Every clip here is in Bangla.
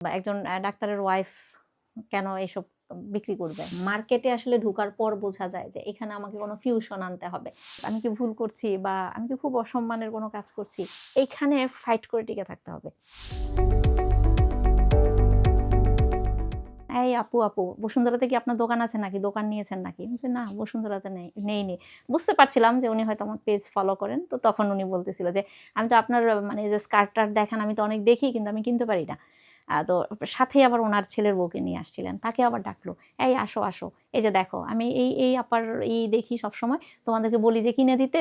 বা একজন ডাক্তারের ওয়াইফ কেন এসব বিক্রি করবে? মার্কেটে আসলে ঢোকার পর বোঝা যায় যে এখানে আমাকে কোনো ফিউশন আনতে হবে। আমি কি ভুল করছি বা আমি কি খুব অসম্মানের কোনো কাজ করছি? এইখানে ফাইট করে টিকে থাকতে হবে। এই আপু বসুন্ধরাতে কি আপনার দোকান আছে নাকি? দোকান নিয়েছেন নাকি? আমি বলছি, না বসুন্ধরাতে নেইনি। বুঝতে পারছিলাম যে উনি হয়তো আমার পেজ ফলো করেন। তো তখন উনি বলতেছিল যে, "আমি তো আপনার মানে এই যে স্কার্ট-টার্ট দেখান আমি তো অনেক দেখি কিন্তু আমি কিনতে পারি না।" তো সাথেই আবার উনার ছেলের বউকে নিয়ে আসছিলেন। তাকে আবার ডাকলো, "এই আসো। এই যে দেখো আমি এই আপার দেখি সবসময়। তোমাদেরকে বলি যে কিনে দিতে,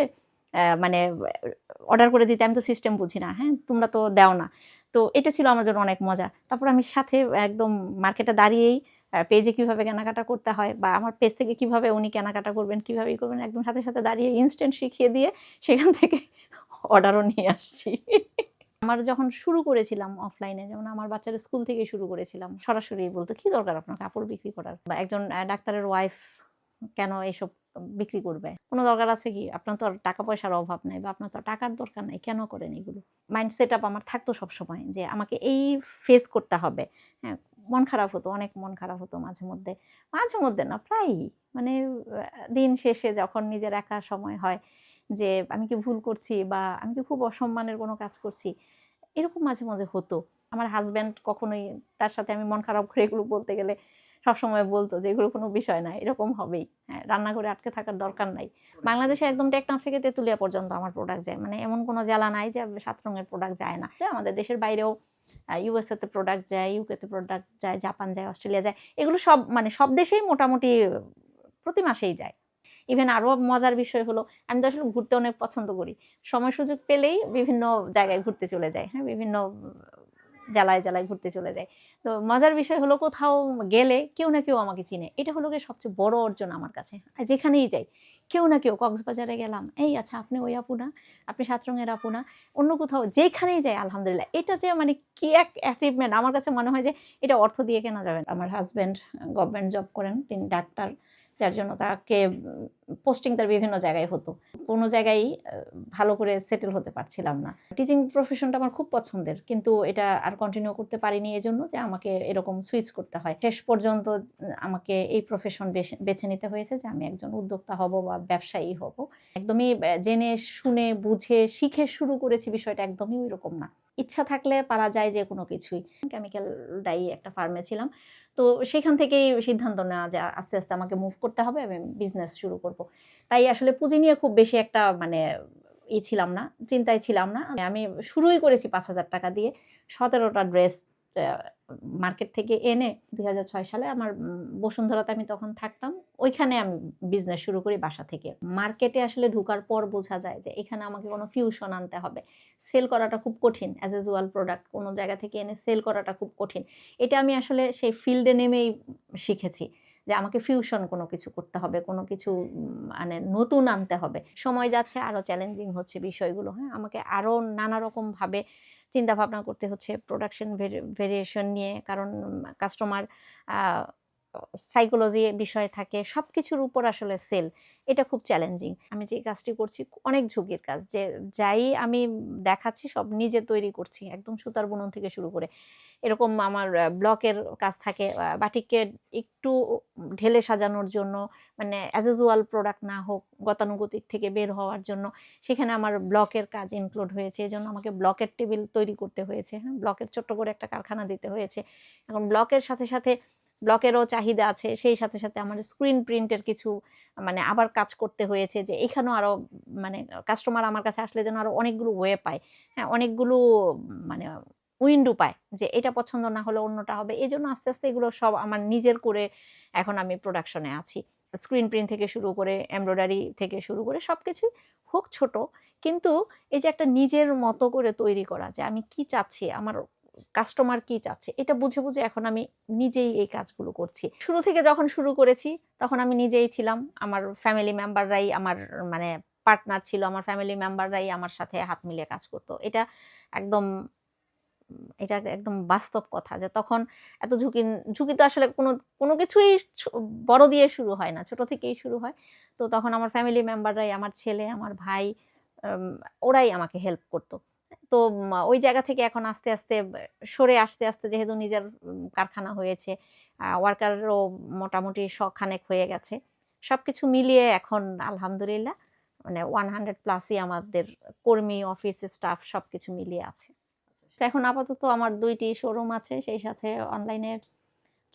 মানে অর্ডার করে দিতে। আমি তো সিস্টেম বুঝি না, হ্যাঁ? তোমরা তো দেও না।" তো এটা ছিল আমার জন্য অনেক মজা। তারপর আমি সাথে একদম মার্কেটে দাঁড়িয়েই পেজে কিভাবে কেনাকাটা করতে হয় বা আমার পেজ থেকে কিভাবে উনি কেনাকাটা করবেন, কিভাবে করবেন একদম সাথে দাঁড়িয়ে ইনস্ট্যান্ট শিখিয়ে দিয়ে সেখান থেকে অর্ডারও নিয়ে আসছি। আমার যখন শুরু করেছিলাম অফলাইনে, যেমন আমার বাচ্চার স্কুল থেকে শুরু করেছিলাম, সরাসরি বলতো, "কি দরকার আপনার কাপড় বিক্রি করার? বা একজন ডাক্তারের ওয়াইফ কেন এসব বিক্রি করবে? কোনো দরকার আছে কি? আপনার তো আর টাকা পয়সার অভাব নাই বা আপনার তো টাকার দরকার নাই। কেন করেন এগুলো?" মাইন্ড সেটআপ আমার থাকতো সবসময় যে আমাকে এই ফেস করতে হবে। হ্যাঁ, মন খারাপ হতো, অনেক মন খারাপ হতো মাঝে মধ্যে। মাঝে মধ্যে না, প্রায়ই। মানে দিন শেষে যখন নিজের একা সময় হয় যে আমি কি ভুল করছি বা আমি কি খুব অসম্মানের কোনো কাজ করছি? এরকম মাঝে হতো। আমার হাসব্যান্ড কখনোই, তার সাথে আমি মন খারাপ করে এগুলো বলতে গেলে সবসময় বলতো যে, "এগুলো কোনো বিষয় না। এরকম হবেই। হ্যাঁ, রান্নাঘরে আটকে থাকার দরকার নাই।" বাংলাদেশে একদম টেকনাফ থেকে তেঁতুলিয়া পর্যন্ত আমার প্রোডাক্ট যায়। মানে এমন কোনো জেলা নাই যে ৭ রঙের প্রোডাক্ট যায় না। আমাদের দেশের বাইরেও USA তে প্রোডাক্ট যায়, UK তে প্রোডাক্ট যায়, জাপান যায়, অস্ট্রেলিয়া যায়। এগুলো সব মানে সব দেশেই মোটামুটি প্রতি মাসেই যায়। ইভেন আরো মজার বিষয় হলো, আমি তো আসলে ঘুরতে অনেক পছন্দ করি। সময় সুযোগ পেলেই বিভিন্ন জায়গায় ঘুরতে চলে যাই। হ্যাঁ? বিভিন্ন জেলায় ঘুরতে চলে যাই। তো মজার বিষয় হলো, কোথাও গেলে কেউ না কেউ আমাকে চিনে। এটা হলো গিয়ে সবচেয়ে বড় অর্জন আমার কাছে। যেখানেই যাই, কেউ না কেউ, কক্সবাজারে গেলাম, "এই আচ্ছা আপনি ওই আপু না? আপনি ৭ রঙের আপু না?" অন্য কোথাও যেখানেই যাই আলহামদুলিল্লাহ। এটা যে মানে কি এক অ্যাচিভমেন্ট, আমার কাছে মনে হয় যে এটা অর্থ দিয়ে কেনা যাবে না। আমার হাসব্যান্ড গভর্নমেন্ট জব করেন। তিনি ডাক্তার। যার জন্য তাকে পোস্টিং তার বিভিন্ন জায়গায় হতো। কোনো জায়গায়ই ভালো করে সেটেল হতে পারছিলাম না। টিচিং প্রফেশনটা আমার খুব পছন্দের। কিন্তু এটা আর কন্টিনিউ করতে পারিনি এজন্য যে আমাকে এরকম সুইচ করতে হয়। শেষ পর্যন্ত আমাকে এই প্রফেশন বেছে নিতে হয়েছে যে আমি একজন উদ্যোক্তা হব বা ব্যবসায়ী হব। একদমই জেনে শুনে বুঝে শিখে শুরু করেছি, বিষয়টা একদমই ঐরকম না। ইচ্ছা থাকলে পারা যায় যে কোনো কিছুই। কেমিক্যাল ডাই একটা ফার্মে ছিলাম। তো সেখান থেকেই সিদ্ধান্ত নেওয়া যে আস্তে আমাকে মুভ করতে হবে, আমি বিজনেস শুরু করব। তাই আসলে পুঁজি নিয়ে খুব বেশি একটা মানে ছিলাম না, চিন্তায় ছিলাম না। আমি শুরুই করেছি ৳৫,০০০ দিয়ে ১৭ টা ড্রেস আ মার্কেট থেকে এনে ২০০৬ সালে আমার বসুন্ধরাতে আমি তখন থাকতাম। ওইখানে আমি বিজনেস শুরু করি বাসা থেকে। মার্কেটে আসলে ঢোকার পর বোঝা যায় যে এখানে আমাকে কোনো ফিউশন আনতে হবে। সেল করাটা খুব কঠিন। অ্যাজ ইউজুয়াল প্রোডাক্ট কোনো জায়গা থেকে এনে সেল করাটা খুব কঠিন। এটা আমি আসলে সেই ফিল্ডে নেমেই শিখেছি। যে আমাকে ফিউশন কোনো কিছু করতে হবে, কোনো কিছু মানে নতুন আনতে হবে। সময় যাচ্ছে আরো চ্যালেঞ্জিং হচ্ছে বিষয়গুলো, হ্যাঁ? আমাকে আরো নানা রকমভাবে চিন্তাভাবনা করতে হচ্ছে প্রোডাকশন ভেরিয়েশন নিয়ে। কারণ কাস্টমার আ সাইকোলজি বিষয় থাকে। সবকিছুর উপর আসলে সেল। এটা খুব চ্যালেঞ্জিং। আমি যে কাজটি করছি অনেক ঝুঁকির কাজ। যে যাই আমি দেখাচ্ছি সব নিজে তৈরি করছি। একদম সুতার বুনন থেকে শুরু করে। এরকম আমার ব্লকের কাজ থাকে। বাটিককে একটু ঢেলে সাজানোর জন্য, মানে অ্যাজ ইউজুয়াল প্রোডাক্ট না হোক, গতানুগতিক থেকে বের হওয়ার জন্য সেখানে আমার ব্লকের কাজ ইনক্লুড হয়েছে। এজন্য আমাকে ব্লকের টেবিল তৈরি করতে হয়েছে। হ্যাঁ? ব্লকের ছোট্ট করে একটা কারখানা দিতে হয়েছে। এখন ব্লকের সাথে ব্লকেরও চাহিদা আছে। সেই সাথে আমার স্ক্রিন প্রিন্টের কিছু মানে আবার কাজ করতে হয়েছে যে এখানেও আরো মানে কাস্টমার আমার কাছে আসলে যেন আরো অনেকগুলো ওয়ে পায়। হ্যাঁ? অনেকগুলো মানে উইন্ডো পায় যে এটা পছন্দ না হলে অন্যটা হবে। এজন্য আস্তে এগুলো সব আমার নিজের করে এখন আমি প্রোডাকশনে আছি। স্ক্রিন প্রিন্ট থেকে শুরু করে এমব্রয়ডারি থেকে শুরু করে সবকিছুই হোক ছোট, কিন্তু এই যে একটা নিজের মতো করে তৈরি করা যে আমি কি চাচ্ছি, আমার কাস্টমার কি চাচ্ছে, এটা বুঝে এখন আমি নিজেই এই কাজগুলো করছি। শুরু থেকে যখন শুরু করেছি তখন আমি নিজেই ছিলাম। আমার ফ্যামিলি মেম্বাররাই আমার মানে পার্টনার ছিল। আমার ফ্যামিলি মেম্বাররাই আমার সাথে হাত মিলিয়ে কাজ করত। এটা একদম বাস্তব কথা যে তখন এত ঝুঁকি তো আসলে কোনো কিছুই বড় দিয়ে শুরু হয় না। ছোট থেকেই শুরু হয়। তো তখন আমার ফ্যামিলি মেম্বাররাই, আমার ছেলে, আমার ভাই, ওরাই আমাকে হেল্প করত। তো ওই জায়গা থেকে এখন আস্তে আস্তে সরে আসতে আসতে যেহেতু নিজের কারখানা হয়েছে, ওয়ার্কারও মোটামুটি শখানেক হয়ে গেছে, সবকিছু মিলিয়ে এখন আলহামদুলিল্লাহ মানে 100+ আমাদের কর্মী, অফিস স্টাফ সবকিছু মিলিয়ে আছে। তো এখন আপাতত আমার 2টি শোরুম আছে, সেই সাথে অনলাইনে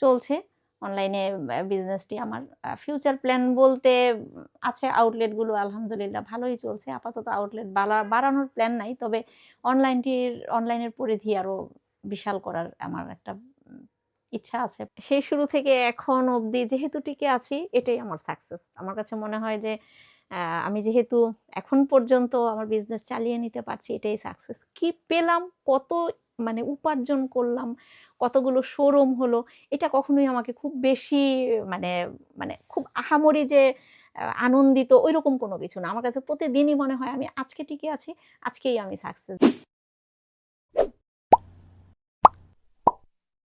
চলছে। অনলাইনে বিজনেসটি আমার ফিউচার প্ল্যান বলতে আছে আউটলেটগুলো আলহামদুলিল্লাহ ভালোই চলছে। আপাতত আউটলেট বাড়ানোর প্ল্যান নাই, তবে অনলাইনের পরিধি আরও বিশাল করার আমার একটা ইচ্ছা আছে। সেই শুরু থেকে এখন অবধি যেহেতু টিকে আছি এটাই আমার সাকসেস। আমার কাছে মনে হয় যে আমি যেহেতু এখন পর্যন্ত আমার বিজনেস চালিয়ে নিতে পারছি এটাই সাকসেস। কি পেলাম, কত মানে উপার্জন করলাম, কতগুলো শোরুম হলো, এটা কখনোই আমাকে খুব বেশি মানে মানে খুব আহামরি যে আনন্দিত ঐরকম কোনো কিছু না। আমার কাছে প্রতিদিনই মনে হয় আমি আজকে টিকে আছি, আজকেই আমি সাকসেস।